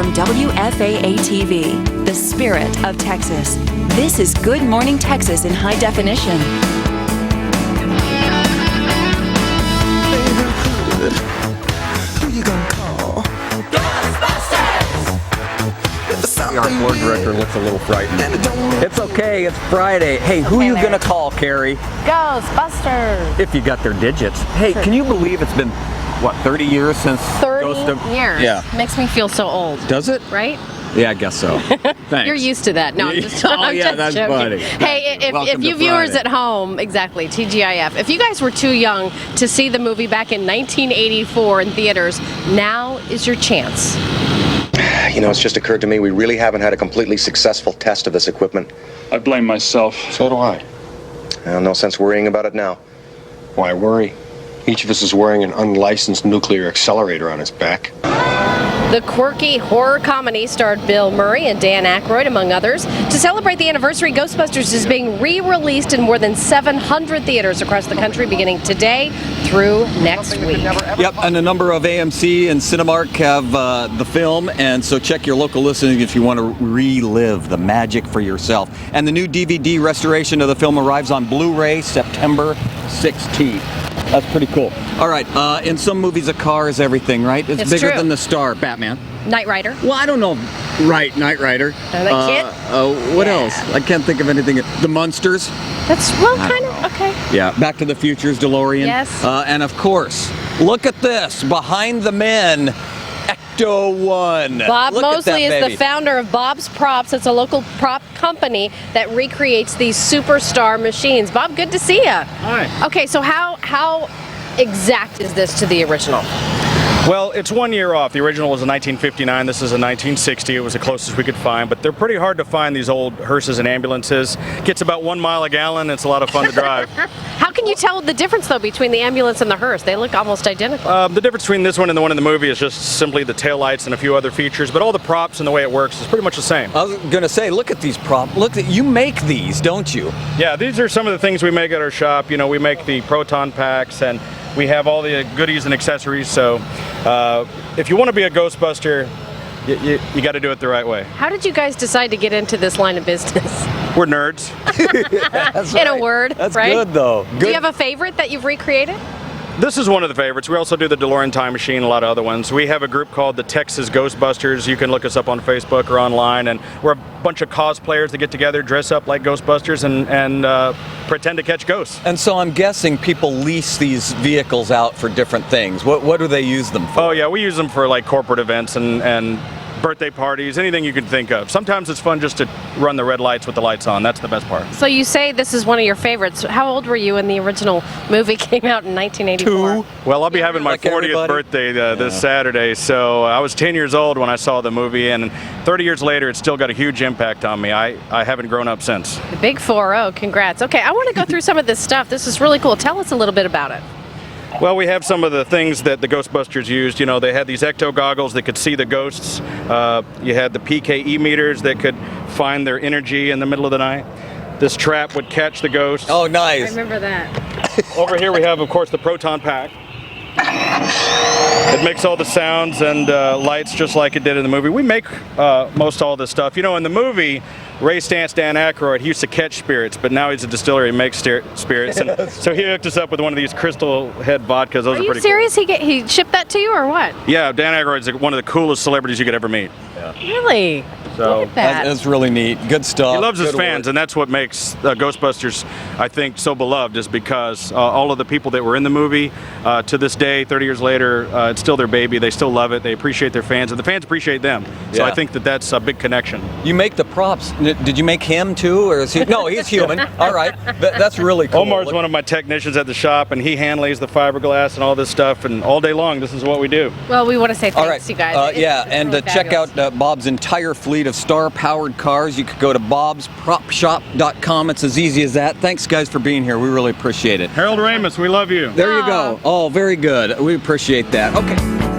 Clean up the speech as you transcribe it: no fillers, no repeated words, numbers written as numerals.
from WFAA-TV, the spirit of Texas. This is Good Morning Texas in high definition. Who you gonna call? Our board director looks a little frightened. It's okay, it's Friday. Hey, who are you gonna call, Carrie? Ghostbusters. If you got their digits. Hey, can you believe it's been, what, 30 years since 30 years. Yeah. Makes me feel so old. Does it? Right? Yeah, I guess so. Thanks. You're used to that. No, I'm just, Oh, I'm yeah, just that's joking. funny. Hey, if Welcome you to viewers Friday. at home, exactly, TGIF, if you guys were too young to see the movie back in 1984 in theaters, now is your chance. You know, it's just occurred to me we really haven't had a completely successful test of this equipment. I blame myself. So do I. Well, no sense worrying about it now. Why worry? Each of us is wearing an unlicensed nuclear accelerator on his back. The quirky horror comedy starred Bill Murray and Dan Aykroyd, among others. To celebrate the anniversary, Ghostbusters is being re-released in more than 700 theaters across the country beginning today through next week. Yep, and a number of AMC and Cinemark have the film, and so check your local listing if you want to relive the magic for yourself. And the new DVD restoration of the film arrives on Blu-ray September 16th. That's pretty cool. All right, in some movies, a car is everything, right? It's bigger true. than the star. Batman. Knight Rider. Well, I don't know. Right, Knight Rider. What else? I can't think of anything. The Munsters. That's, well, kind of, okay. Yeah, Back to the Future's DeLorean. Yes. And of course, look at this. Behind the Men, Ecto 1. Bob Look at Mosley that is baby. the founder of Bob's Props. It's a local prop company that recreates these superstar machines. Bob, good to see you. Hi. Okay, so how exact is this to the original? Well, it's 1 year off. The original was in 1959. This is a 1960. It was the closest we could find, but they're pretty hard to find, these old hearses and ambulances. Gets about 1 mile a gallon. It's a lot of fun to drive. How can you tell the difference, though, between the ambulance and the hearse? They look almost identical. The difference between this one and the one in the movie is just simply the taillights and a few other features, but all the props and the way it works is pretty much the same. I was going to say, look at these props. Look, you make these, don't you? Yeah, these are some of the things we make at our shop. You know, we make the proton packs, and we have all the goodies and accessories. So if you want to be a Ghostbuster, you got to do it the right way. How did you guys decide to get into this line of business? We're nerds. That's In a right. word, That's right? good, though. Good. Do you have a favorite that you've recreated? This is one of the favorites. We also do the DeLorean Time Machine and a lot of other ones. We have a group called the Texas Ghostbusters. You can look us up on Facebook or online, and we're a bunch of cosplayers that get together, dress up like Ghostbusters, and pretend to catch ghosts. And so I'm guessing people lease these vehicles out for different things. What do they use them for? Oh yeah, we use them for like corporate events and birthday parties, anything you can think of. Sometimes it's fun just to run the red lights with the lights on. That's the best part. So you say this is one of your favorites. How old were you when the original movie came out in 1984? Well, I'll be having my Like 40th everybody? birthday this Saturday, so I was 10 years old when I saw the movie, and 30 years later, it's still got a huge impact on me. I haven't grown up since. The big 4-0, congrats. Okay, I want to go through some of this stuff. This is really cool. Tell us a little bit about it. Well, we have some of the things that the Ghostbusters used. You know, they had these ecto goggles that could see the ghosts. You had the PKE meters that could find their energy in the middle of the night. This trap would catch the ghosts. Oh, nice. Remember that. Over here we have, of course, the proton pack. It makes all the sounds and lights just like it did in the movie. We make most all this stuff. You know, in the movie, Ray Stantz, Dan Aykroyd, he used to catch spirits, but now he's a distiller. He makes spirits, and so he hooked us up with one of these Crystal Head vodkas. Those Are are you pretty serious? He shipped that to you or what? cool. Yeah, Dan Aykroyd's one of the coolest celebrities you could ever meet. Really? So Look at that. That's really neat. Good stuff. he loves his Good fans, work. and that's what makes Ghostbusters, I think, so beloved, is because all of the people that were in the movie, to this day, 30 years later, it's still their baby. They still love it. They appreciate their fans, and the fans appreciate them. So Yeah. I think that that's a big connection. You make the props. Did you make him too, or is he? No, he's human. All right, that's really cool. Omar's one of my technicians at the shop, and he hand lays the fiberglass and all this stuff, and all day long, this is what we do. Well, we want to say thanks, All right, you guys. yeah, It's and really check fabulous. out Bob's entire fleet of star-powered cars. You could go to bobspropshop.com. It's as easy as that. Thanks, guys, for being here. We really appreciate it. Harold Ramis, we love you. There you go. Oh, very good. We appreciate that. Okay.